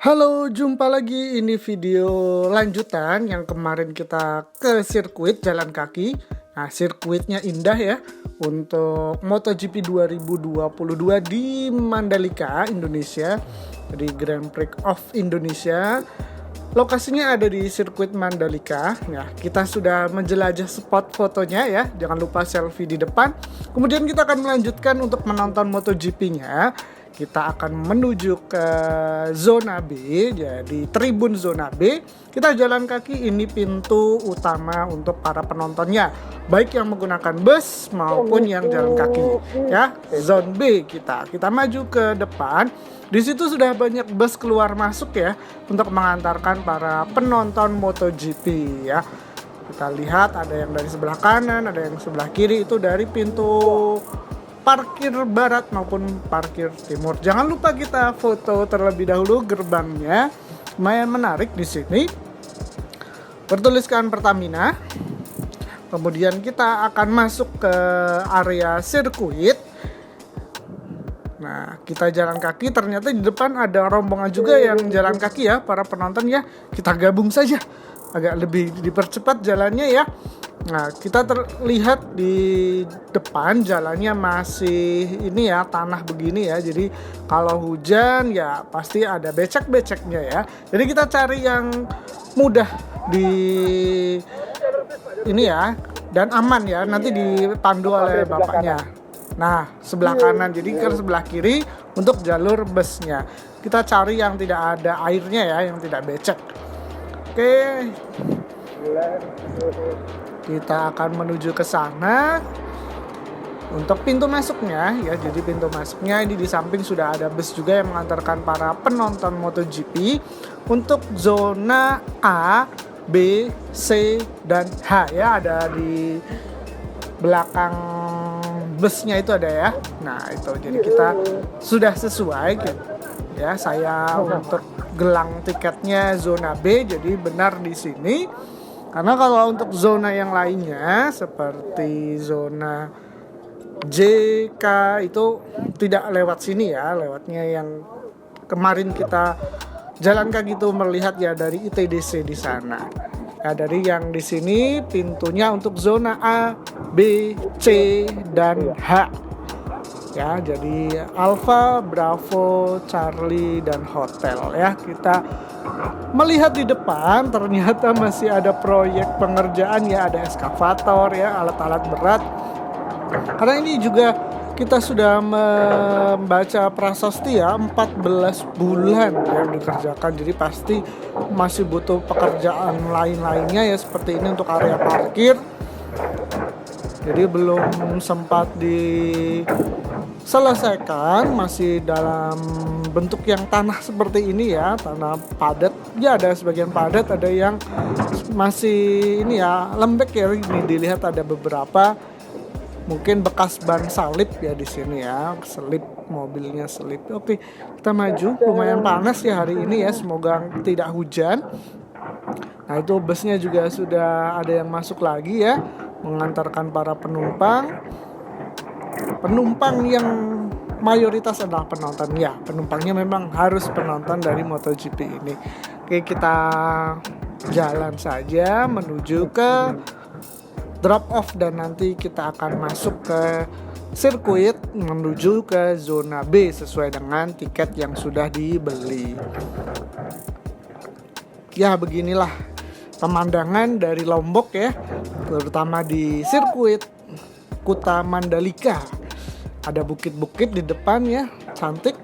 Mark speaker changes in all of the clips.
Speaker 1: Halo, jumpa lagi. Ini video lanjutan yang kemarin kita ke sirkuit jalan kaki. Nah, sirkuitnya indah ya untuk MotoGP 2022 di Mandalika, Indonesia, di Grand Prix of Indonesia. Lokasinya ada di sirkuit Mandalika. Ya, kita sudah menjelajah spot fotonya ya. Jangan lupa selfie di depan. Kemudian kita akan melanjutkan untuk menonton MotoGP-nya. Kita akan menuju ke zona B, jadi tribun zona B. Kita jalan kaki, ini pintu utama untuk para penontonnya, baik yang menggunakan bus maupun yang jalan kaki. Ya, zone B kita maju ke depan. Di situ sudah banyak bus keluar masuk ya untuk mengantarkan para penonton MotoGP ya. Kita lihat ada yang dari sebelah kanan, ada yang sebelah kiri, itu dari pintu parkir barat maupun parkir timur. Jangan lupa kita foto terlebih dahulu gerbangnya, lumayan menarik di sini. Bertuliskan Pertamina. Kemudian kita akan masuk ke area sirkuit. Nah, kita jalan kaki, ternyata di depan ada rombongan juga yang jalan kaki ya, para penonton ya. Kita gabung saja, agak lebih dipercepat jalannya ya. Nah, kita terlihat di depan jalannya masih ini ya, tanah begini ya. Jadi kalau hujan ya pasti ada becek-beceknya ya. Jadi kita cari yang mudah di ini ya, dan aman ya, nanti dipandu oleh bapaknya. Nah, sebelah kanan, jadi ke sebelah kiri untuk jalur busnya. Kita cari yang tidak ada airnya ya, yang tidak becek. Oke. Kita akan menuju ke sana untuk pintu masuknya ya. Jadi pintu masuknya ini di samping sudah ada bus juga yang mengantarkan para penonton MotoGP untuk zona A, B, C, dan H ya, ada di belakang busnya itu ada ya. Nah, itu jadi kita sudah sesuai ya. Saya untuk gelang tiketnya zona B, jadi benar di sini. Karena kalau untuk zona yang lainnya seperti zona J, K itu tidak lewat sini ya, lewatnya yang kemarin kita jalan kaki itu melihat ya dari ITDC di sana. Ya, dari yang di sini pintunya untuk zona A, B, C, dan H. Ya, jadi Alpha, Bravo, Charlie, dan Hotel ya. Kita melihat di depan ternyata masih ada proyek pengerjaan ya, ada eskavator ya, alat-alat berat. Karena ini juga kita sudah membaca prasasti ya, 14 bulan yang dikerjakan. Jadi pasti masih butuh pekerjaan lain-lainnya ya, seperti ini untuk area parkir. Jadi belum sempat diselesaikan, masih dalam bentuk yang tanah seperti ini ya, tanah padat. Ya, ada sebagian padat, ada yang masih ini ya, lembek ya. Ini dilihat ada beberapa mungkin bekas ban salib ya di sini ya, selip, mobilnya selip. Oke, kita maju. Lumayan panas ya hari ini ya, semoga tidak hujan. Nah, itu busnya juga sudah ada yang masuk lagi ya, mengantarkan para penumpang yang mayoritas adalah penonton ya. Penumpangnya memang harus penonton dari MotoGP ini. Oke, kita jalan saja menuju ke drop off dan nanti kita akan masuk ke sirkuit menuju ke zona B sesuai dengan tiket yang sudah dibeli. Ya, beginilah pemandangan dari Lombok ya, terutama di sirkuit Kuta Mandalika. Ada bukit-bukit di depan ya, cantik.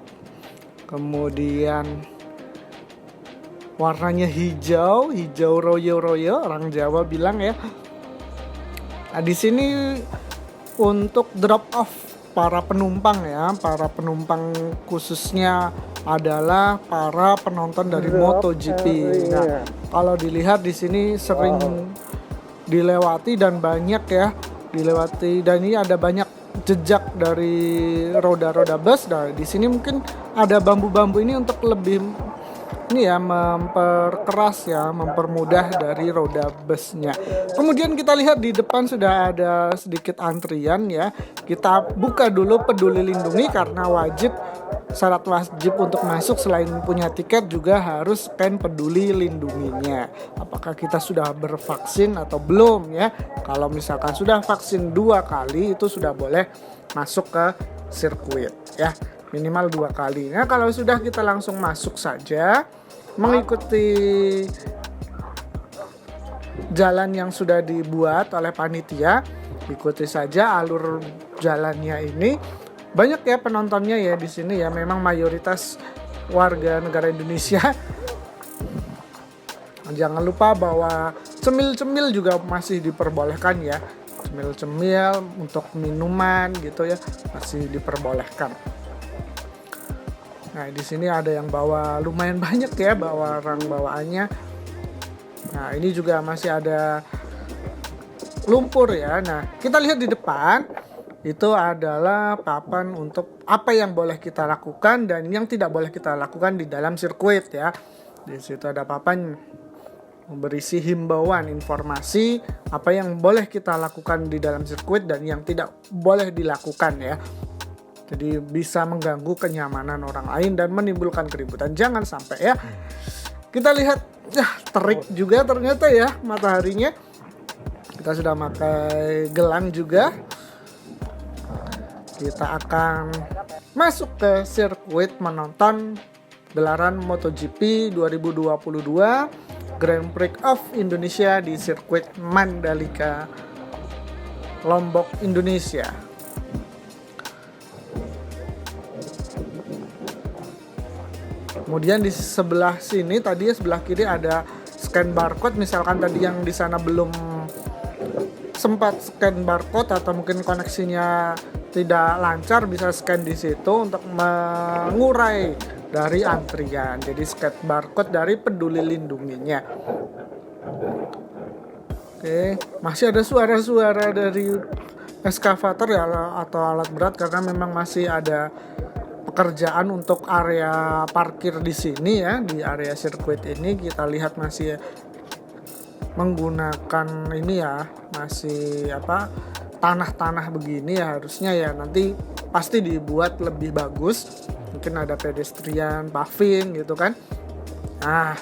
Speaker 1: Kemudian warnanya hijau royo-royo, orang Jawa bilang ya. Nah, di sini untuk drop off para penumpang ya, para penumpang khususnya adalah para penonton dari MotoGP. Nah, kalau dilihat di sini sering dilewati dan banyak ya, dan ini ada banyak jejak dari roda-roda bus. Nah, di sini mungkin ada bambu-bambu ini untuk lebih ini ya memperkeras ya, mempermudah dari roda busnya. Kemudian kita lihat di depan sudah ada sedikit antrian ya. Kita buka dulu Peduli Lindungi karena syarat wajib untuk masuk selain punya tiket juga harus scan Peduli Lindunginya. Apakah kita sudah bervaksin atau belum ya? Kalau misalkan sudah vaksin 2 kali itu sudah boleh masuk ke sirkuit ya. Minimal 2 kali. Nah, kalau sudah kita langsung masuk saja mengikuti jalan yang sudah dibuat oleh panitia. Ikuti saja alur jalannya ini. Banyak ya penontonnya ya di sini ya. Memang mayoritas warga negara Indonesia. Jangan lupa bahwa cemil-cemil juga masih diperbolehkan ya. Cemil-cemil untuk minuman gitu ya masih diperbolehkan. Nah, di sini ada yang bawa lumayan banyak ya barang bawaannya. Nah, ini juga masih ada lumpur ya. Nah, kita lihat di depan itu adalah papan untuk apa yang boleh kita lakukan dan yang tidak boleh kita lakukan di dalam sirkuit ya. Di situ ada papan berisi himbauan, informasi apa yang boleh kita lakukan di dalam sirkuit dan yang tidak boleh dilakukan ya. Jadi bisa mengganggu kenyamanan orang lain dan menimbulkan keributan. Jangan sampai ya. Kita lihat terik juga ternyata ya mataharinya. Kita sudah pakai gelang juga. Kita akan masuk ke sirkuit menonton gelaran MotoGP 2022 Grand Prix of Indonesia di sirkuit Mandalika, Lombok, Indonesia. Kemudian di sebelah sini tadi ya sebelah kiri ada scan barcode. Misalkan tadi yang di sana belum sempat scan barcode atau mungkin koneksinya tidak lancar, bisa scan di situ untuk mengurai dari antrian. Jadi scan barcode dari Peduli Lindunginya. Oke, masih ada suara-suara dari eskavator ya atau alat berat karena memang masih ada pekerjaan untuk area parkir di sini ya, di area sirkuit ini kita lihat masih menggunakan ini ya, masih tanah-tanah begini ya, harusnya ya nanti pasti dibuat lebih bagus. Mungkin ada pedestrian, paving gitu kan. Nah,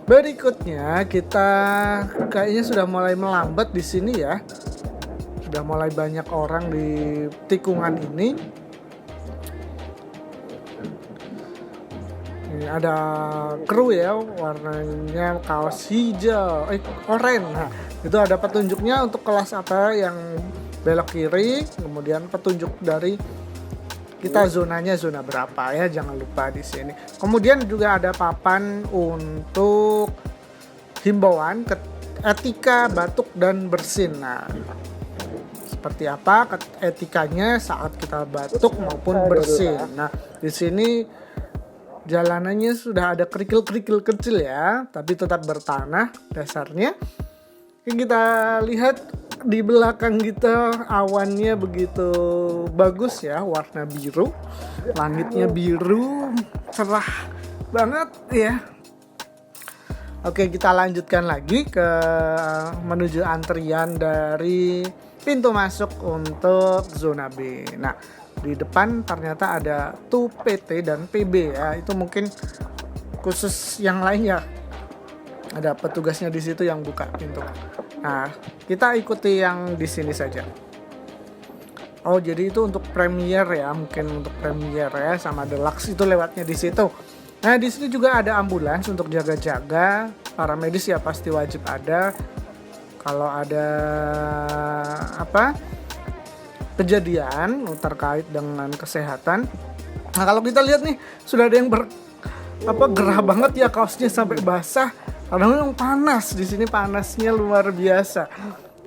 Speaker 1: berikutnya kita kayaknya sudah mulai melambat di sini ya. Sudah mulai banyak orang di tikungan ini. Ini ada kru ya, warnanya kaos hijau, oranye. Nah, itu ada petunjuknya untuk kelas apa yang belok kiri, kemudian petunjuk dari kita zonanya zona berapa ya, jangan lupa di sini. Kemudian juga ada papan untuk himbauan etika batuk dan bersin. Nah, seperti apa etikanya saat kita batuk maupun bersin. Nah, di sini jalanannya sudah ada kerikil-kerikil kecil ya, tapi tetap bertanah dasarnya. Kita lihat di belakang kita awannya begitu bagus ya, warna biru. Langitnya biru, cerah banget ya. Oke, kita lanjutkan lagi ke menuju antrian dari pintu masuk untuk zona B. Nah, di depan ternyata ada TU, PT dan PB ya. Itu mungkin khusus yang lain ya. Ada petugasnya di situ yang buka pintu. Nah, kita ikuti yang di sini saja. Oh, jadi itu untuk premier ya, mungkin untuk premier ya, sama deluxe itu lewatnya di situ. Nah, di sini juga ada ambulans untuk jaga-jaga. Para medis ya pasti wajib ada. Kalau ada kejadian terkait dengan kesehatan. Nah, kalau kita lihat nih sudah ada yang gerah banget ya, kaosnya sampai basah. Karena memang panas di sini, panasnya luar biasa.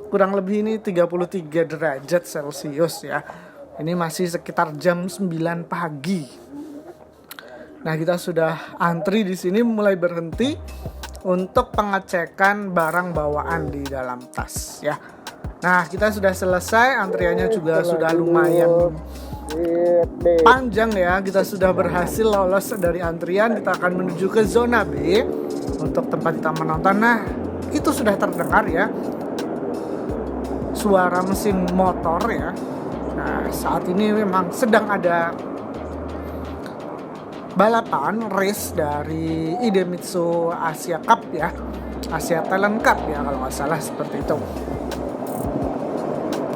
Speaker 1: Kurang lebih ini 33 derajat Celcius ya. Ini masih sekitar jam 9 pagi. Nah, kita sudah antri di sini, mulai berhenti untuk pengecekan barang bawaan di dalam tas ya. Nah, kita sudah selesai, antriannya juga sudah lumayan panjang ya. Kita sudah berhasil lolos dari antrian. Kita akan menuju ke zona B untuk tempat kita menonton. Nah, itu sudah terdengar ya suara mesin motor ya. Nah, saat ini memang sedang ada balapan race dari Idemitsu Asia Cup ya, Asia Talent Cup ya kalau nggak salah seperti itu.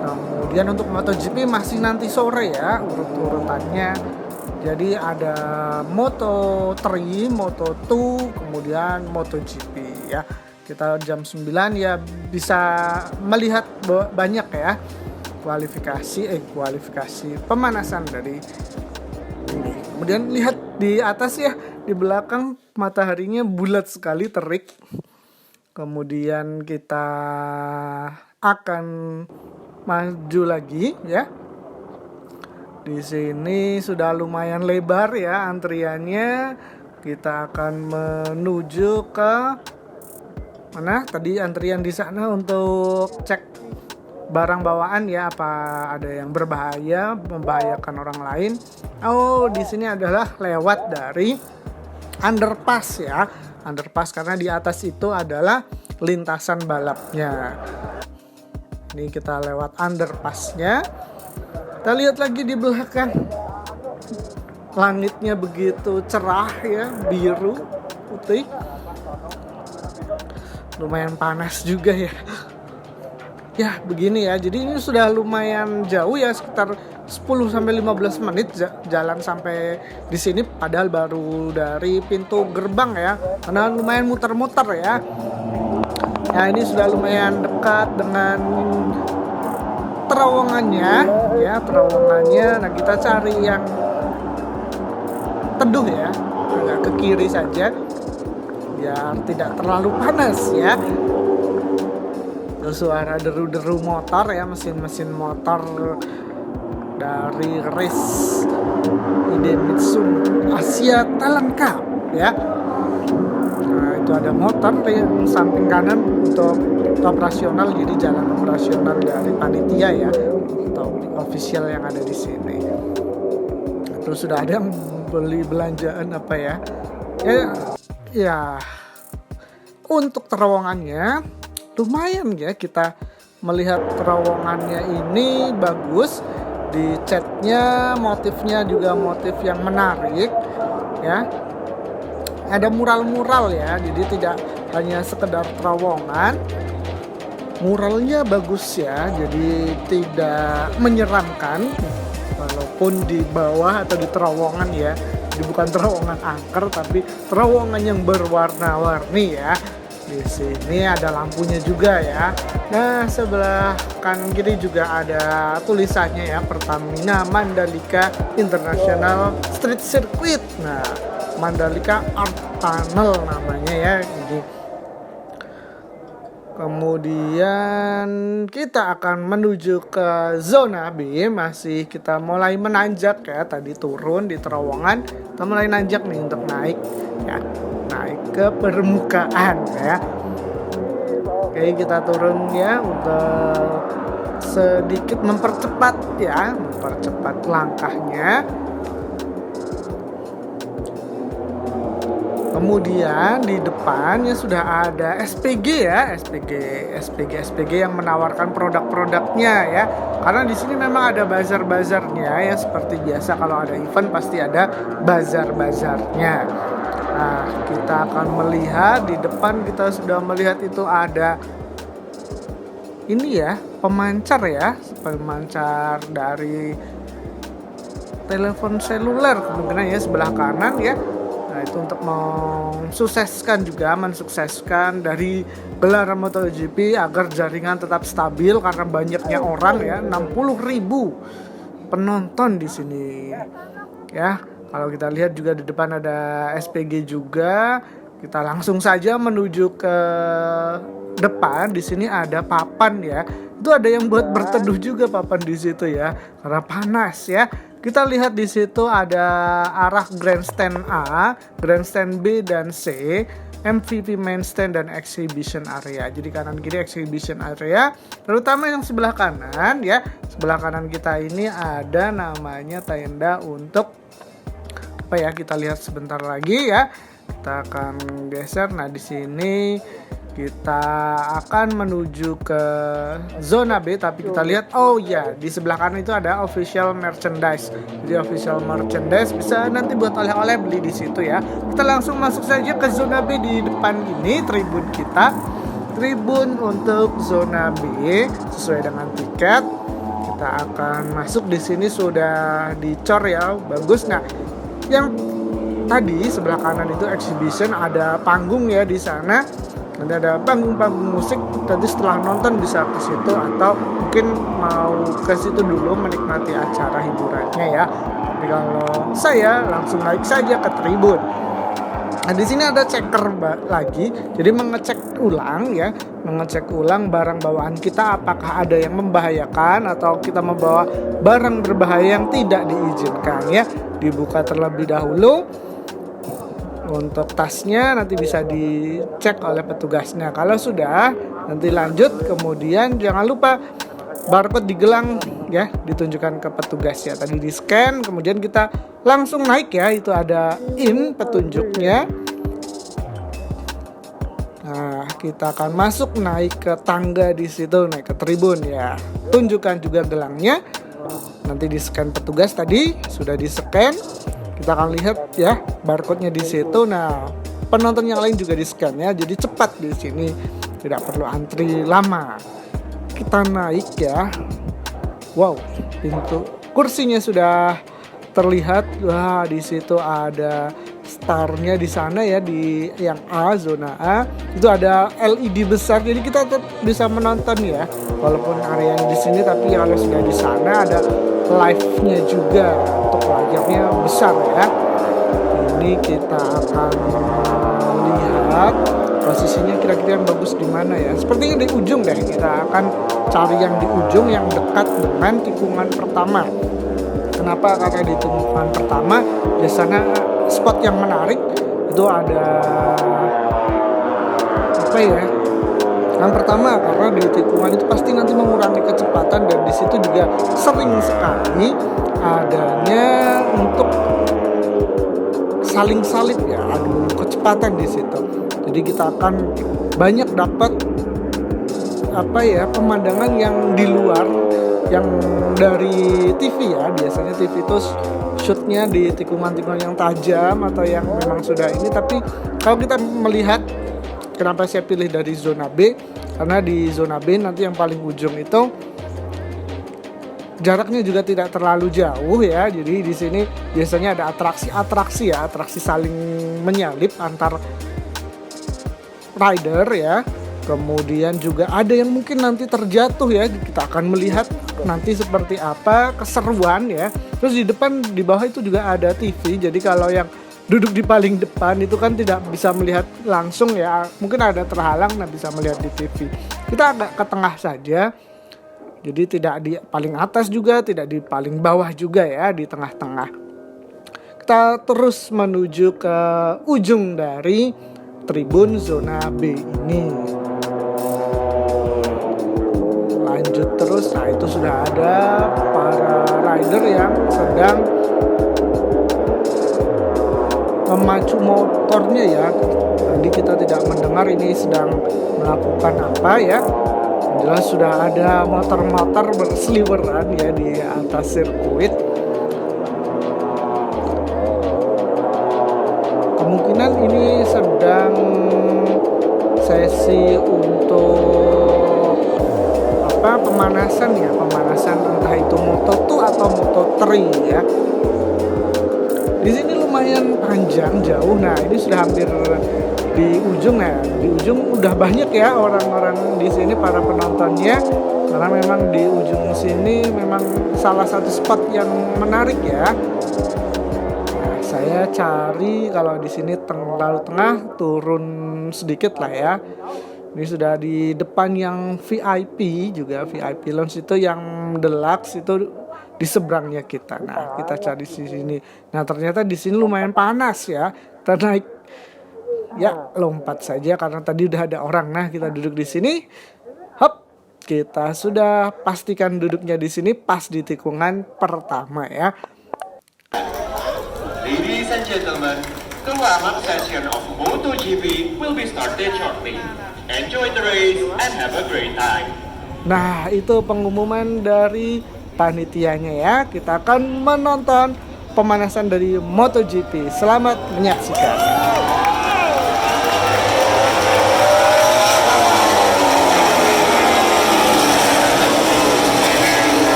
Speaker 1: Kemudian untuk MotoGP masih nanti sore ya urut-urutannya. Jadi ada Moto3, Moto2, kemudian MotoGP ya. Kita jam 9 ya bisa melihat banyak ya kualifikasi pemanasan dari ini. Kemudian lihat di atas ya, di belakang mataharinya bulat sekali, terik. Kemudian kita akan maju lagi ya. Di sini sudah lumayan lebar ya antriannya. Kita akan menuju ke mana? Tadi antrian di sana untuk cek barang bawaan ya, apa ada yang berbahaya, membahayakan orang lain. Oh, di sini adalah lewat dari underpass ya. Underpass karena di atas itu adalah lintasan balapnya. Ini kita lewat underpassnya. Kita lihat lagi di belakang. Langitnya begitu cerah ya, biru, putih. Lumayan panas juga ya. Ya begini ya, jadi ini sudah lumayan jauh ya, sekitar 10-15 menit jalan sampai di sini, padahal baru dari pintu gerbang ya, karena lumayan muter-muter ya. Ya ini sudah lumayan dekat dengan terowongannya ya, terowongannya. Nah kita cari yang teduh ya, agak ke kiri saja biar tidak terlalu panas ya. Suara deru-deru motor ya, mesin-mesin motor dari race Idemitsu Asia Talent Cup ya. Nah itu ada motor yang samping kanan untuk operasional, jadi jalan operasional dari panitia ya, atau official yang ada di sini. Terus sudah ada yang beli belanjaan apa ya. Ya untuk terowongannya lumayan ya, kita melihat terowongannya ini bagus, di catnya motifnya juga motif yang menarik ya, ada mural-mural ya, jadi tidak hanya sekedar terowongan, muralnya bagus ya, jadi tidak menyeramkan walaupun di bawah atau di terowongan ya, jadi bukan terowongan angker tapi terowongan yang berwarna-warni ya. Di sini ada lampunya juga ya. Nah, sebelah kanan kiri juga ada tulisannya ya, Pertamina Mandalika International Street Circuit. Nah, Mandalika Art Tunnel namanya ya. Jadi kemudian kita akan menuju ke zona B, masih kita mulai menanjak ya, tadi turun di terowongan, kita mulai nanjak nih untuk naik ya, naik ke permukaan ya. Oke, kita turun ya untuk sedikit mempercepat langkahnya. Kemudian di depannya sudah ada SPG ya, SPG yang menawarkan produk-produknya ya. Karena di sini memang ada bazar-bazarnya ya, seperti biasa kalau ada event pasti ada bazar-bazarnya. Nah, kita akan melihat di depan, kita sudah melihat itu ada ini ya, pemancar dari telepon seluler kemungkinan ya, sebelah kanan ya. Nah itu untuk mensukseskan dari gelaran MotoGP agar jaringan tetap stabil karena banyaknya orang ya, 60.000 penonton di sini ya. Kalau kita lihat juga di depan ada SPG juga. Kita langsung saja menuju ke depan. Di sini ada papan ya. Itu ada yang buat berteduh juga papan di situ ya, karena panas ya. Kita lihat di situ ada arah grandstand A, grandstand B dan C. MVP Main Stand dan Exhibition Area. Jadi kanan kiri Exhibition Area, terutama yang sebelah kanan ya. Sebelah kanan kita ini ada namanya tenda untuk apa ya? Kita lihat sebentar lagi ya. Kita akan geser. Nah, di sini kita akan menuju ke zona B, tapi kita lihat di sebelah kanan itu ada official merchandise. Jadi official merchandise bisa nanti buat oleh-oleh beli di situ ya. Kita langsung masuk saja ke zona B. Di depan ini tribun kita. Tribun untuk zona B sesuai dengan tiket. Kita akan masuk, di sini sudah dicor ya, bagus. Nah, yang tadi sebelah kanan itu exhibition, ada panggung ya di sana. Nanti ada panggung musik, nanti setelah nonton bisa ke situ atau mungkin mau ke situ dulu menikmati acara hiburannya ya. Tapi kalau saya langsung naik saja ke tribun. Nah, di sini ada checker lagi, jadi mengecek ulang barang bawaan kita apakah ada yang membahayakan atau kita membawa barang berbahaya yang tidak diizinkan ya. Dibuka terlebih dahulu. Untuk tasnya nanti bisa dicek oleh petugasnya. Kalau sudah, nanti lanjut. Kemudian jangan lupa barcode digelang ya, ditunjukkan ke petugas ya. Tadi di scan, kemudian kita langsung naik ya. Itu ada petunjuknya. Nah, kita akan masuk naik ke tangga di situ, naik ke tribun ya. Tunjukkan juga gelangnya. Nanti di scan petugas tadi sudah di scan. Kita akan lihat ya barcode-nya di situ. Nah, penonton yang lain juga di-scan ya. Jadi cepat di sini. Tidak perlu antri lama. Kita naik ya. Wow, pintu kursinya sudah terlihat. Wah, di situ ada starnya di sana ya, di yang A, zona A. Itu ada LED besar. Jadi kita tetap bisa menonton ya. Walaupun areanya di sini, tapi kalau sudah di sana ada live-nya juga, untuk layarnya besar ya. Ini kita akan lihat posisinya kira-kira yang bagus di mana ya. Sepertinya di ujung deh. Kita akan cari yang di ujung yang dekat dengan tikungan pertama. Kenapa? Karena di tikungan pertama biasanya spot yang menarik itu ada apa ya? Yang pertama karena di tikungan itu pasti nanti mengurangi kecepatan, dan di situ juga sering sekali adanya untuk saling salib ya, adu kecepatan di situ. Jadi kita akan banyak dapat pemandangan yang di luar, yang dari TV ya. Biasanya TV itu shootnya di tikungan-tikungan yang tajam atau yang memang sudah ini. Tapi kalau kita melihat, kenapa saya pilih dari zona B? Karena di zona B nanti yang paling ujung itu jaraknya juga tidak terlalu jauh ya. Jadi di sini biasanya ada atraksi saling menyalip antar rider ya. Kemudian juga ada yang mungkin nanti terjatuh ya. Kita akan melihat nanti seperti apa keseruan ya. Terus di depan, di bawah itu juga ada TV. Jadi kalau yang duduk di paling depan itu kan tidak bisa melihat langsung ya, mungkin ada terhalang, bisa melihat di TV. Kita agak ke tengah saja, jadi tidak di paling atas juga, tidak di paling bawah juga ya, di tengah-tengah. Kita terus menuju ke ujung dari tribun zona B ini. Lanjut terus, nah itu sudah ada para rider yang sedang memacu motornya ya. Tadi kita tidak mendengar ini sedang melakukan apa ya. Jelas sudah ada motor-motor berseliweran ya di atas sirkuit. Kemungkinan ini sedang sesi untuk pemanasan entah itu Moto2 atau Moto3 ya. Di sini lumayan panjang, jauh. Nah, ini sudah hampir di ujung ya. Di ujung udah banyak ya orang-orang di sini, para penontonnya. Karena memang di ujung sini memang salah satu spot yang menarik ya. Nah, saya cari kalau di sini terlalu tengah, turun sedikit lah ya. Ini sudah di depan yang VIP juga, VIP lounge itu yang deluxe itu di seberangnya kita. Nah, kita cari di sini. Nah, ternyata di sini lumayan panas ya. Kita naik Ya, lompat saja karena tadi udah ada orang. Nah, kita duduk di sini. Hop, kita sudah pastikan duduknya di sini pas di tikungan pertama ya.
Speaker 2: Ladies and gentlemen, the warm-up session of MotoGP will be started shortly. Enjoy the race and have a great time.
Speaker 1: Nah, itu pengumuman dari panitianya ya. Kita akan menonton pemanasan dari MotoGP. Selamat menyaksikan.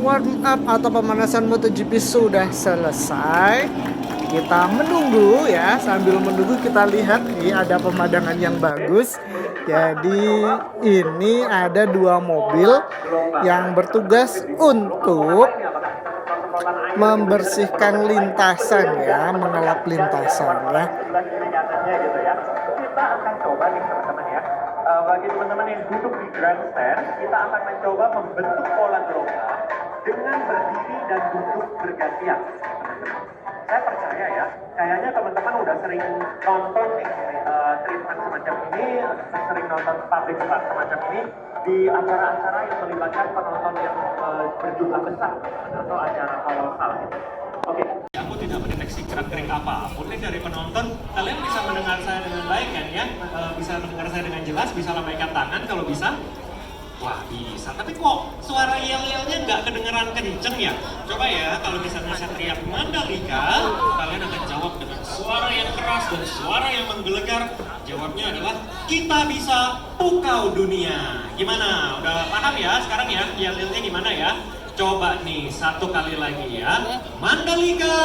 Speaker 1: Warm up atau pemanasan MotoGP sudah selesai. Kita menunggu ya, sambil menunggu kita lihat nih ada pemandangan yang bagus. Jadi ini ada 2 mobil yang bertugas untuk membersihkan lintasan ya, mengelap lintasan ya.
Speaker 2: Kita akan coba nih teman-teman ya. Bagi teman-teman yang duduk di grandstand, kita akan mencoba membentuk pola gerobak dengan berdiri dan duduk bergantian. Saya percaya ya, kayaknya teman-teman udah sering nonton nih treatment semacam ini, sering nonton public spot semacam ini di acara-acara yang melibatkan penonton yang berjumlah besar atau acara kolosal. Oke. Aku tidak mendeteksi gerak-gerik apapun dari penonton. Kalian bisa mendengar saya dengan baik kan ya? Bisa mendengar saya dengan jelas, bisa lambaikan tangan kalau bisa. Wah bisa, tapi kok suara yel-yelnya nggak kedengeran kenceng ya? Coba ya, kalau misalnya saya teriak Mandalika, kalian akan jawab dengan suara yang keras dan suara yang menggelegar. Jawabnya adalah, kita bisa pukau dunia. Gimana? Udah paham ya sekarang ya? Yel-yelnya gimana ya? Coba nih, satu kali lagi ya. Mandalika,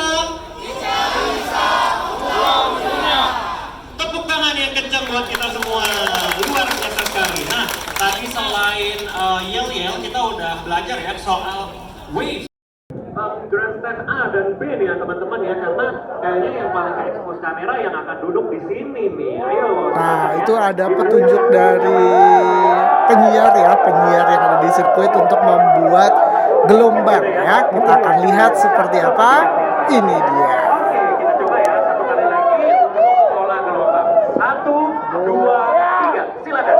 Speaker 2: kita bisa pukau dunia. Tepuk tangan yang kencang buat kita semua. Luar biasa sekali. Nah, tadi selain yel-yel, kita udah belajar ya soal waves. Grandstand A dan B nih ya teman-teman ya, karena kayaknya yang paling expose kamera yang akan duduk di sini nih. Ayo.
Speaker 1: Nah, itu ada petunjuk dari penyiar ya, penyiar yang ada di sirkuit untuk membuat gelombang ya. Kita akan lihat seperti apa. Ini dia.
Speaker 2: Oke, kita coba ya satu kali lagi untuk pola gelombang. 1, 2, 3, silakan.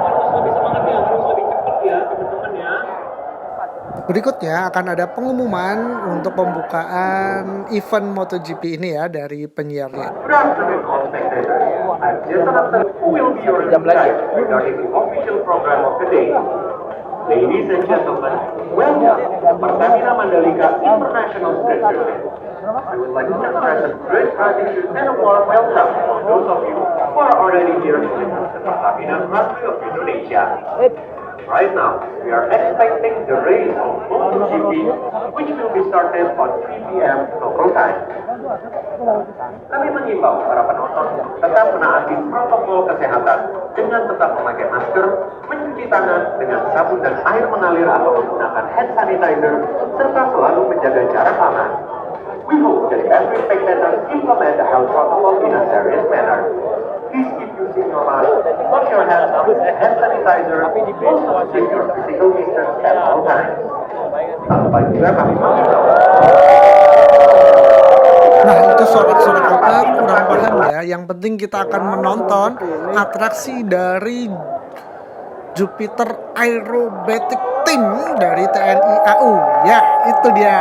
Speaker 2: Harus lebih semangat ya, harus lebih cepat ya teman-teman ya.
Speaker 1: Berikutnya akan ada pengumuman untuk pembukaan event MotoGP ini ya dari penyiarnya.
Speaker 2: Good afternoon, all spectators. I'm Jason Upton, who will be your guide regarding the official program of the day. Ladies and gentlemen, welcome to Pertamina Mandalika International Sprint Circuit. I would like to express a great gratitude and a warm welcome for those of you who are already here to witness the Pertamina Grand Prix of Indonesia. Right now, we are expecting the race of MotoGP, which will be started on 3 p.m. local time. Kami mengimbau para penonton untuk tetap menaati protokol kesehatan dengan tetap memakai masker, mencuci tangan dengan sabun dan air mengalir atau menggunakan hand sanitizer, serta selalu menjaga jarak aman. We hope that every spectator implement the health protocol in a serious manner. Please keep using your mask, wash your hands with hand sanitizer, also keep your physical distance at all times. Sampai juga kami mengimbau.
Speaker 1: Nah itu sorak-sorak apa kurang paham ya. Yang penting kita akan menonton atraksi dari Jupiter Aerobatic Team dari TNI AU. Ya itu dia.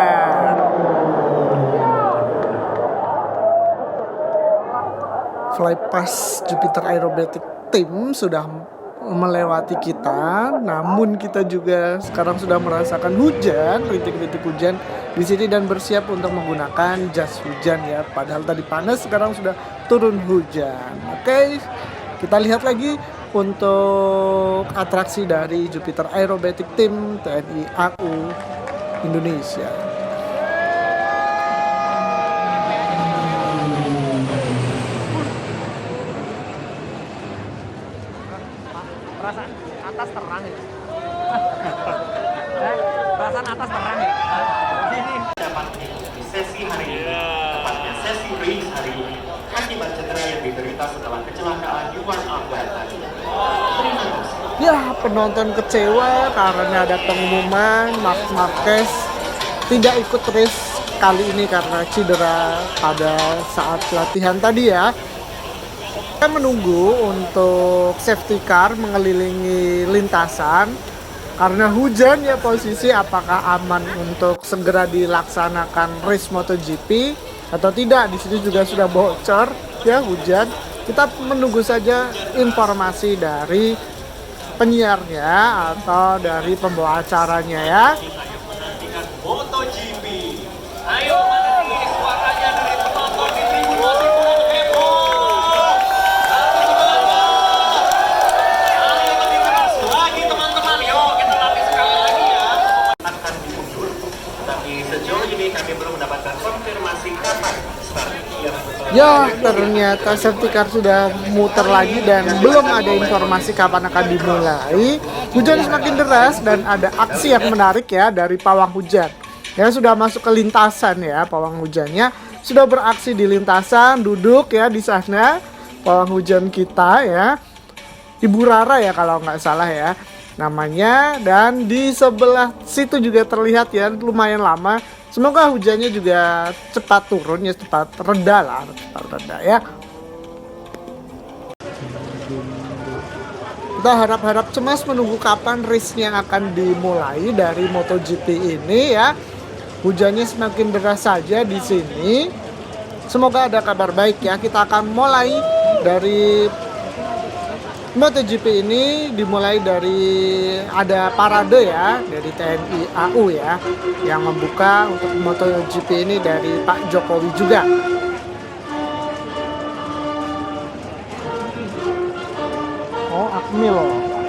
Speaker 1: Flypass Jupiter Aerobatic Team sudah melewati kita, namun kita juga sekarang sudah merasakan hujan, rintik-rintik hujan di sini dan bersiap untuk menggunakan jas hujan ya. Padahal tadi panas, sekarang sudah turun hujan. Oke, kita lihat lagi untuk atraksi dari Jupiter Aerobatic Team TNI AU Indonesia.
Speaker 3: Perasaan atas terang ya. Perasaan atas terang ya. Sini.
Speaker 2: Dapat di sesi hari ini, tepatnya sesi race hari ini, akibat cedera yang diderita setelah kecelakaan Yuan Albert tadi. Terima kasih.
Speaker 1: Ya, penonton kecewa karena ada pengumuman Marc Marquez tidak ikut race kali ini karena cedera pada saat latihan tadi ya. Kita menunggu untuk safety car mengelilingi lintasan karena hujan ya, posisi apakah aman untuk segera dilaksanakan race MotoGP atau tidak. Di sini juga sudah bocor ya hujan. Kita menunggu saja informasi dari penyiarnya atau dari pembawa acaranya ya.
Speaker 2: MotoGP. Ayo mana nih suaranya dari penonton di tribun masih kurang heboh. Satu semangat. Ayo lebih keras lagi teman-teman. Yuk kita latih sekali lagi ya. Akan diundur. Tapi sejauh ini kami belum mendapatkan konfirmasi kapan start yang
Speaker 1: Ya, ternyata safety car sudah muter lagi dan belum ada informasi kapan akan dimulai. Hujan semakin deras dan ada aksi yang menarik ya dari pawang hujan. Ya, sudah masuk ke lintasan ya, pawang hujannya sudah beraksi di lintasan, duduk ya di sana. Pawang hujan kita ya, Ibu Rara ya kalau nggak salah ya namanya. Dan di sebelah situ juga terlihat ya lumayan lama. Semoga hujannya juga cepat turun ya, cepat reda lah, cepat reda ya. Kita harap-harap cemas menunggu kapan race-nya akan dimulai dari MotoGP ini ya. Hujannya semakin deras saja di sini. Semoga ada kabar baik ya. Kita akan mulai dari MotoGP ini dimulai dari ada parade ya dari TNI AU ya yang membuka untuk MotoGP ini dari Pak Jokowi juga. Oh, Akmil loh.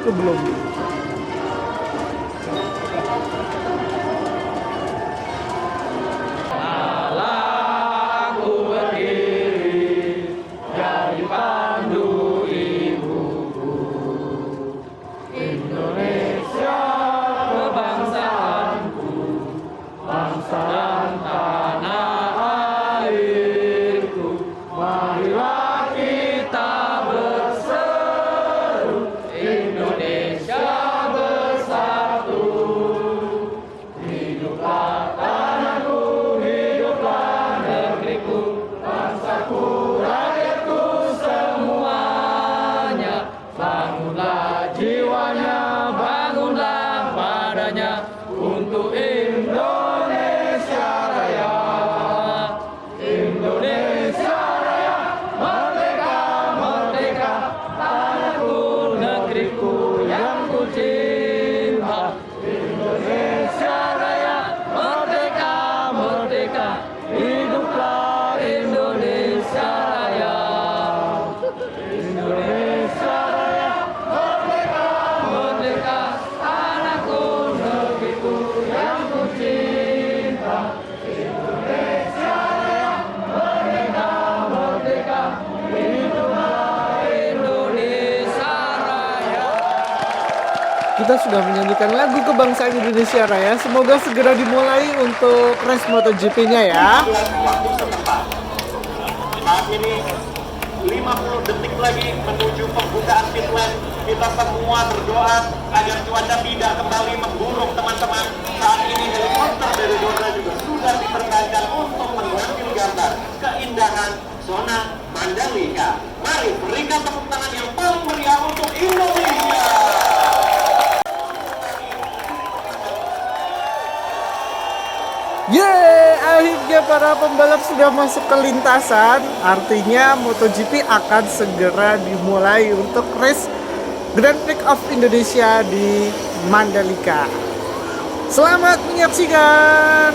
Speaker 1: atau belum? Kita sudah menyanyikan lagu kebangsaan Indonesia Raya. Semoga segera dimulai untuk race MotoGP-nya ya.
Speaker 2: Waktu setempat. Saat ini 50 detik lagi menuju pembukaan pit lane. Kita semua berdoa agar cuaca tidak kembali memburuk, teman-teman. Saat ini helikopter dari Dona juga sudah diterbangkan untuk mengambil gambar keindahan zona Mandalika. Mari berikan tepuk tangan yang paling meriah untuk Indonesia.
Speaker 1: Yeay, akhirnya para pembalap sudah masuk ke lintasan. Artinya MotoGP akan segera dimulai untuk race Grand Prix of Indonesia di Mandalika. Selamat menyaksikan.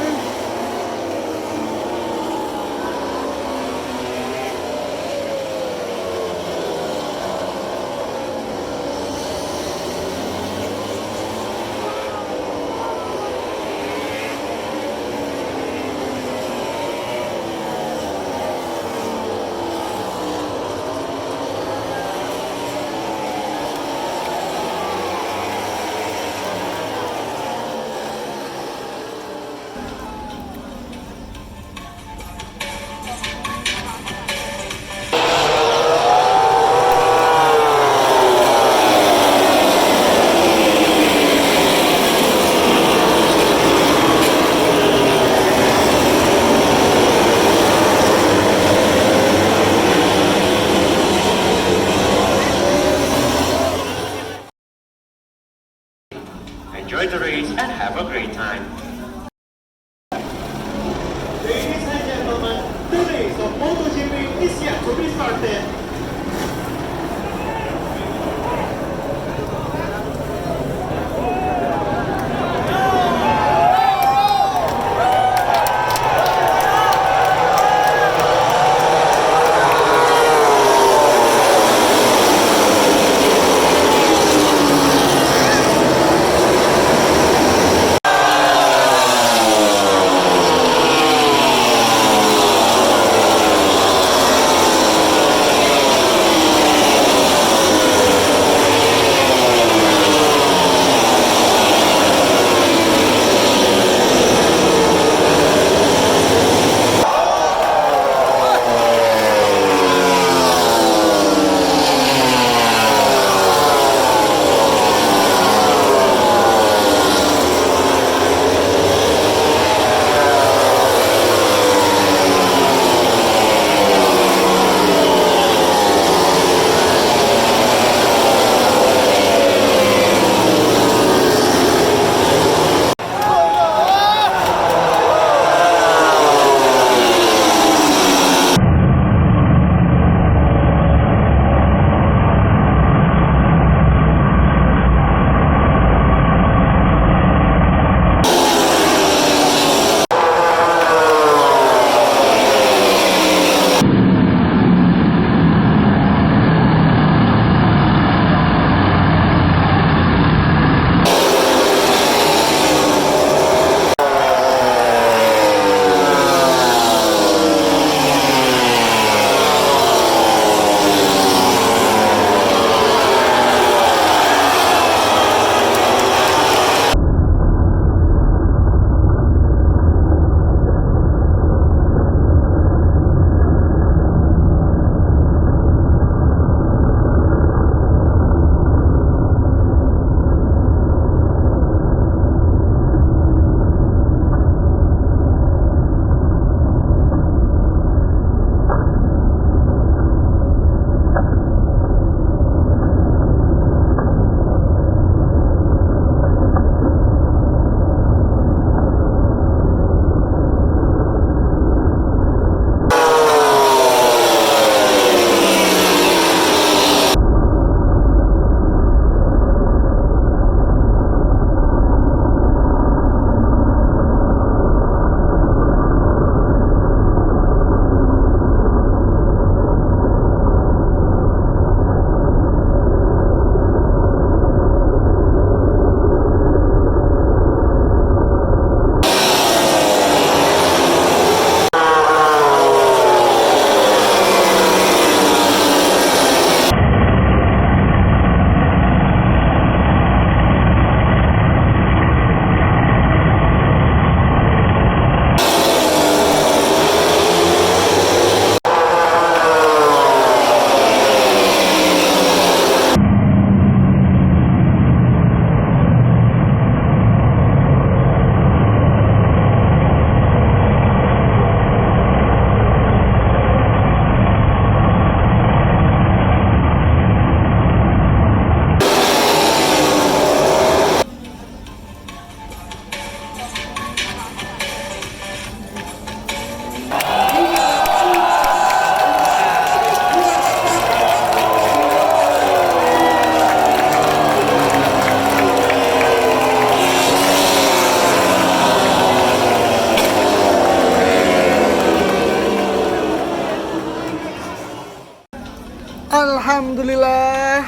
Speaker 1: Alhamdulillah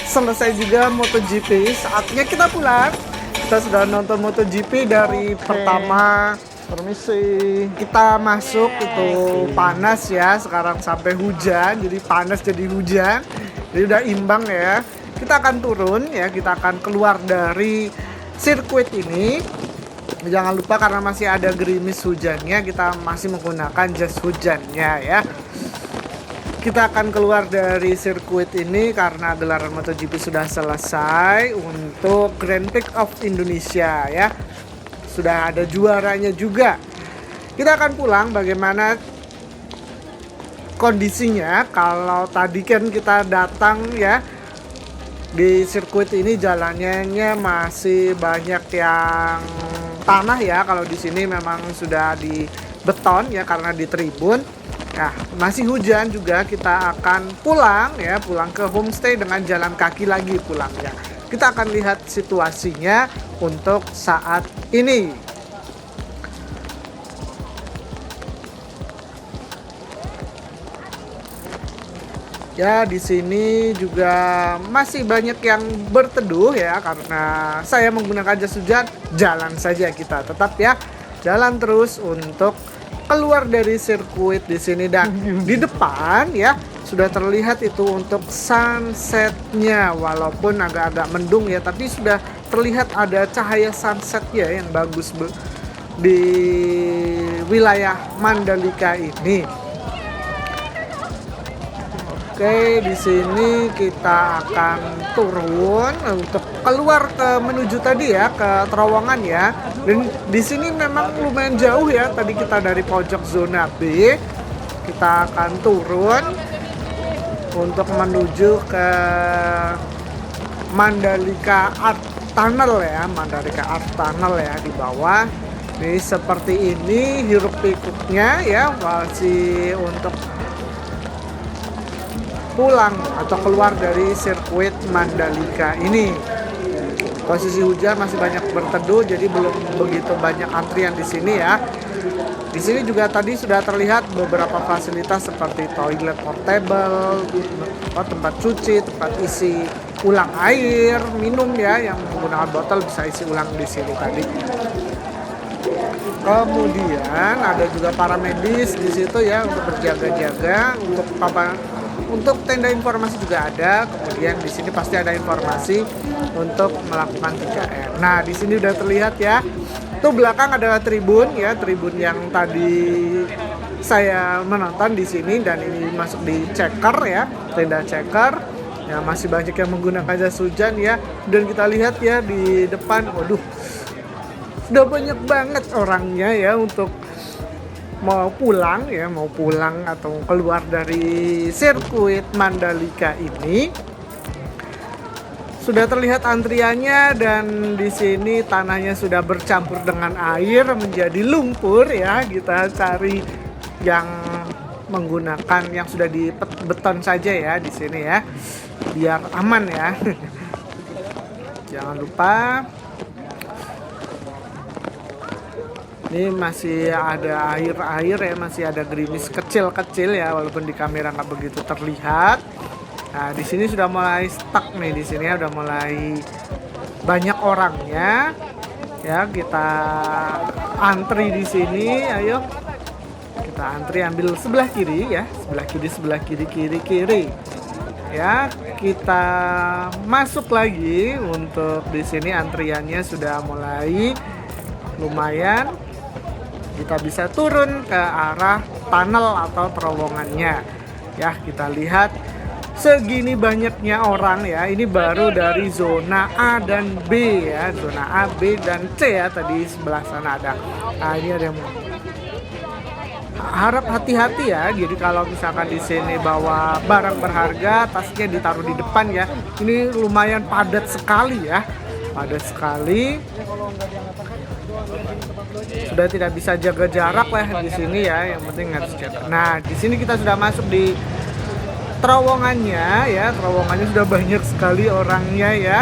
Speaker 1: selesai juga MotoGP. Saatnya kita pulang. Kita sudah nonton MotoGP dari pertama. Permisi. Kita masuk itu panas ya. Sekarang sampai hujan. Jadi panas jadi hujan. Jadi udah imbang ya. Kita akan turun ya. Kita akan keluar dari sirkuit ini. Jangan lupa karena masih ada gerimis hujannya, kita masih menggunakan jas hujannya ya. Kita akan keluar dari sirkuit ini karena gelaran MotoGP sudah selesai untuk Grand Prix of Indonesia ya. Sudah ada juaranya juga. Kita akan pulang. Bagaimana kondisinya? Kalau tadi kan kita datang ya, di sirkuit ini jalannya masih banyak yang tanah ya. Kalau di sini memang sudah di beton ya karena di tribun. Nah, masih hujan juga. Kita akan pulang ya, pulang ke homestay dengan jalan kaki lagi pulangnya. Kita akan lihat situasinya untuk saat ini. Ya, di sini juga masih banyak yang berteduh ya karena saya menggunakan jas hujan. Jalan saja kita tetap ya, jalan terus untuk keluar dari sirkuit di sini. Dan di depan ya sudah terlihat itu untuk sunsetnya, walaupun agak-agak mendung ya, tapi sudah terlihat ada cahaya sunset ya yang bagus di wilayah Mandalika ini. Oke, di sini kita akan turun untuk keluar ke menuju tadi ya ke terowongan ya. Dan di sini memang lumayan jauh ya. Tadi kita dari pojok zona B, kita akan turun untuk menuju ke Mandalika Art Tunnel ya, Mandalika Art Tunnel ya di bawah. Ini seperti ini hiruk pikuknya ya, masih untuk pulang atau keluar dari sirkuit Mandalika ini. Posisi hujan masih banyak berteduh, jadi belum begitu banyak antrian di sini ya. Di sini juga tadi sudah terlihat beberapa fasilitas seperti toilet portable, tempat cuci, tempat isi ulang air, minum ya, yang menggunakan botol bisa isi ulang di sini tadi. Kemudian ada juga para medis di situ ya untuk berjaga-jaga, untuk tenda informasi juga ada. Kemudian di sini pasti ada informasi untuk melakukan 3R. Nah, di sini udah terlihat ya. Tuh belakang adalah tribun ya, tribun yang tadi saya menonton di sini, dan ini masuk di checker ya, tenda checker. Ya, masih banyak yang menggunakan jas hujan ya. Dan kita lihat ya di depan, waduh, sudah banyak banget orangnya ya untuk mau pulang atau keluar dari sirkuit Mandalika ini. Sudah terlihat antriannya, dan di sini tanahnya sudah bercampur dengan air menjadi lumpur ya. Kita cari yang menggunakan yang sudah di beton saja ya di sini ya, biar aman ya. Jangan lupa ini masih ada air ya, masih ada gerimis kecil-kecil ya, walaupun di kamera nggak begitu terlihat. Nah, di sini sudah mulai stuck nih, di sini ya udah mulai banyak orangnya. Ya, kita antri di sini, ayo. Kita antri ambil sebelah kiri ya, sebelah kiri. Ya, kita masuk lagi untuk di sini antriannya sudah mulai lumayan. Kita bisa turun ke arah tunnel atau terowongannya. Ya, kita lihat segini banyaknya orang ya. Ini baru dari zona A dan B ya, zona A, B dan C ya. Tadi sebelah sana ada. Nah, ini ada yang harap hati-hati ya. Jadi kalau misalkan di sini bawa barang berharga, tasnya ditaruh di depan ya. Ini lumayan padat sekali ya. Padat sekali. Sudah tidak bisa jaga jarak lah di sini ya. Yang penting harus jaga. Nah, di sini kita sudah masuk di terowongannya ya. Terowongannya sudah banyak sekali orangnya ya.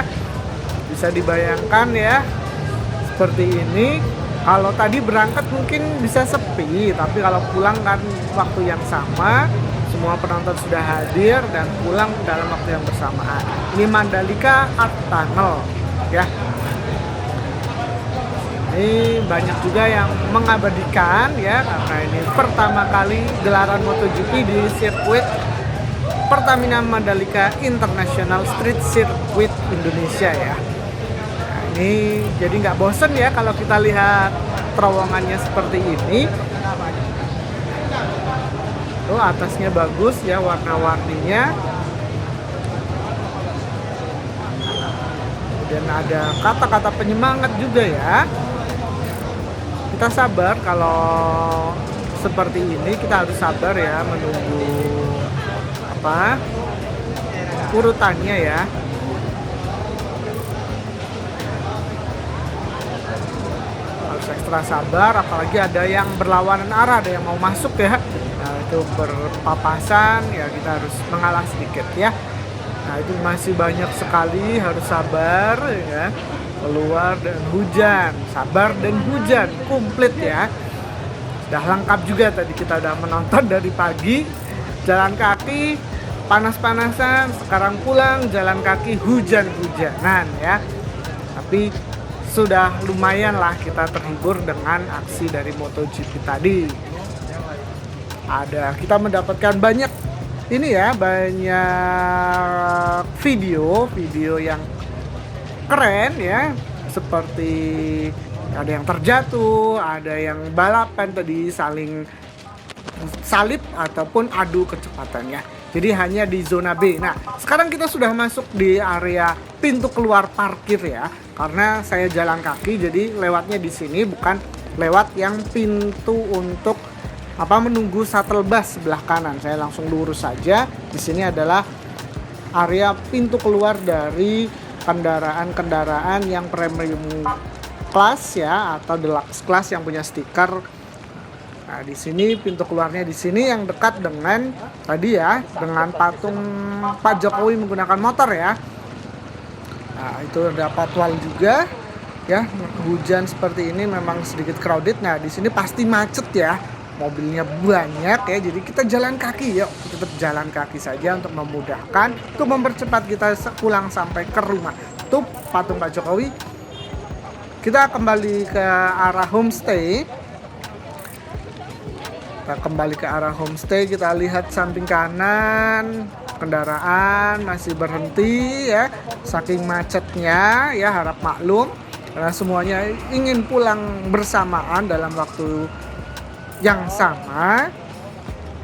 Speaker 1: Bisa dibayangkan ya. Seperti ini. Kalau tadi berangkat mungkin bisa sepi, tapi kalau pulang kan waktu yang sama semua penonton sudah hadir dan pulang dalam waktu yang bersamaan. Ini Mandalika Art Tunnel ya. Ini banyak juga yang mengabadikan ya, karena ini pertama kali gelaran MotoGP di sirkuit Pertamina Mandalika International Street Circuit Indonesia ya. Nah, ini jadi nggak bosen ya kalau kita lihat terowongannya seperti ini. Tuh atasnya bagus ya, warna-warninya. Kemudian ada kata-kata penyemangat juga ya. Kita sabar, kalau seperti ini kita harus sabar ya menunggu urutannya ya. Harus ekstra sabar, apalagi ada yang berlawanan arah, ada yang mau masuk ya. Nah itu berpapasan ya, kita harus mengalah sedikit ya. Nah itu masih banyak sekali, harus sabar ya. Keluar dan hujan, sabar dan hujan, komplit ya. Sudah lengkap juga, tadi kita udah menonton dari pagi, jalan kaki, panas-panasan, sekarang pulang jalan kaki hujan-hujanan ya. Tapi sudah lumayan lah kita terhibur dengan aksi dari MotoGP tadi. Kita mendapatkan banyak ini ya, banyak video yang keren ya, seperti ada yang terjatuh, ada yang balapan tadi saling salip ataupun adu kecepatannya. Jadi hanya di zona B. Nah, sekarang kita sudah masuk di area pintu keluar parkir ya. Karena saya jalan kaki, jadi lewatnya di sini, bukan lewat yang pintu untuk menunggu shuttle bus sebelah kanan. Saya langsung lurus saja. Di sini adalah area pintu keluar dari kendaraan-kendaraan yang premium class ya, atau deluxe class yang punya stiker. Nah, di sini pintu keluarnya di sini yang dekat dengan tadi ya, dengan patung Pak Jokowi menggunakan motor ya. Nah, itu ada patwal juga ya. Hujan seperti ini memang sedikit crowded. Nah, di sini pasti macet ya. Mobilnya banyak ya. Jadi kita jalan kaki, yuk tetap jalan kaki saja untuk memudahkan, untuk mempercepat kita pulang sampai ke rumah. Tuh patung Pak Jokowi. Kita kembali ke arah homestay. Kita lihat samping kanan, kendaraan masih berhenti ya, saking macetnya ya, harap maklum karena semuanya ingin pulang bersamaan dalam waktu yang sama.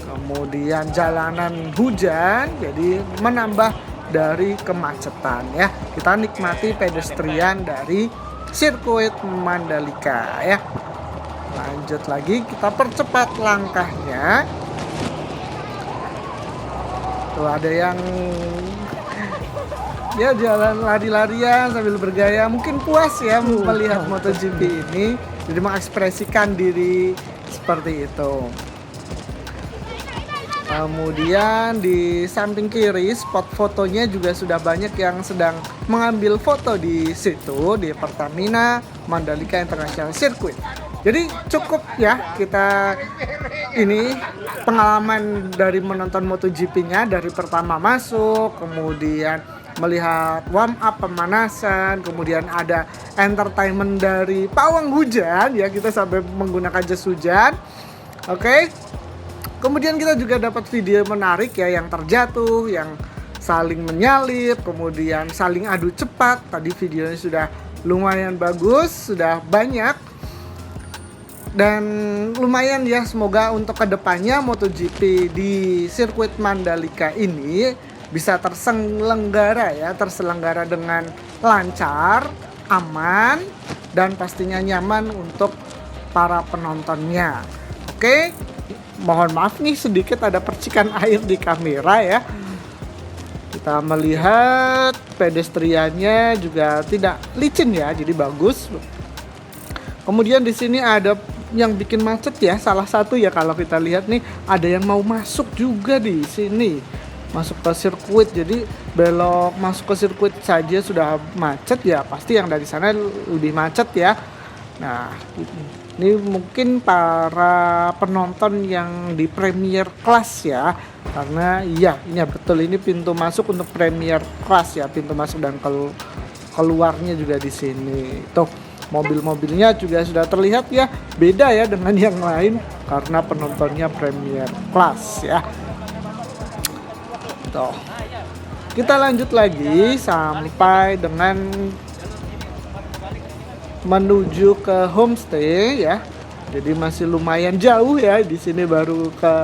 Speaker 1: Kemudian jalanan hujan, jadi menambah dari kemacetan ya. Kita nikmati pedestrian dari sirkuit Mandalika ya. Lanjut lagi, kita percepat langkahnya. Tuh ada yang dia jalan lari-larian sambil bergaya, mungkin puas ya melihat MotoGP ini, jadi mengekspresikan diri seperti itu. Kemudian di samping kiri spot fotonya juga sudah banyak yang sedang mengambil foto di situ, di Pertamina Mandalika International Circuit. Jadi cukup ya kita ini pengalaman dari menonton MotoGP-nya, dari pertama masuk, kemudian melihat warm up, pemanasan, kemudian ada entertainment dari pawang hujan ya, kita sampai menggunakan jas hujan. Oke. Kemudian kita juga dapat video menarik ya, yang terjatuh, yang saling menyalip, kemudian saling adu cepat. Tadi videonya sudah lumayan bagus, sudah banyak. Dan lumayan ya, semoga untuk kedepannya MotoGP di sirkuit Mandalika ini bisa terselenggara dengan lancar, aman, dan pastinya nyaman untuk para penontonnya. Oke, mohon maaf nih sedikit ada percikan air di kamera ya. Kita melihat pedestriannya juga tidak licin ya, jadi bagus. Kemudian di sini ada yang bikin macet ya, salah satu ya kalau kita lihat nih, ada yang mau masuk juga di sini, masuk ke sirkuit. Jadi belok masuk ke sirkuit saja sudah macet ya, pasti yang dari sana lebih macet ya. Nah, ini mungkin para penonton yang di Premier Class ya, karena iya, ini betul ini pintu masuk untuk Premier Class ya, pintu masuk dan keluarnya juga di sini. Tuh, mobil-mobilnya juga sudah terlihat ya, beda ya dengan yang lain karena penontonnya Premier Class ya. Tuh. Kita lanjut lagi sampai dengan menuju ke homestay ya. Jadi masih lumayan jauh ya, di sini baru ke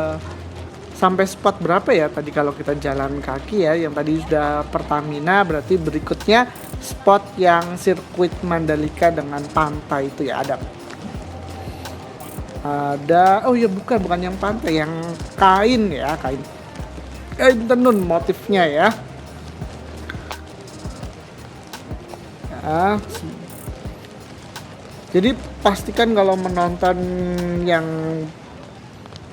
Speaker 1: sampai spot berapa ya tadi kalau kita jalan kaki ya. Yang tadi sudah Pertamina, berarti berikutnya spot yang sirkuit Mandalika dengan pantai itu ya ada. Oh ya bukan yang pantai, yang kain ya, kain tenun motifnya ya. Nah, jadi pastikan kalau menonton yang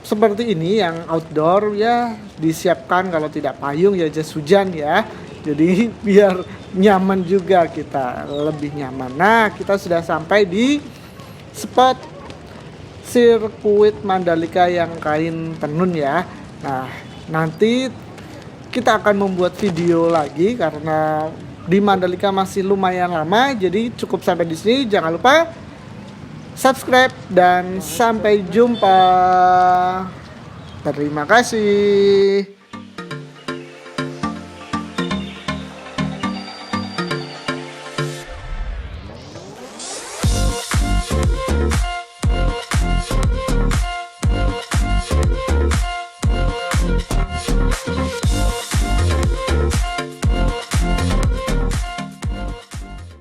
Speaker 1: seperti ini, yang outdoor ya, disiapkan kalau tidak payung ya jas hujan ya. Jadi biar nyaman juga, kita lebih nyaman. Nah, kita sudah sampai di spot sirkuit Mandalika yang kain tenun ya. Nah, nanti kita akan membuat video lagi karena di Mandalika masih lumayan lama, jadi cukup sampai di sini. Jangan lupa subscribe dan sampai jumpa. Terima kasih.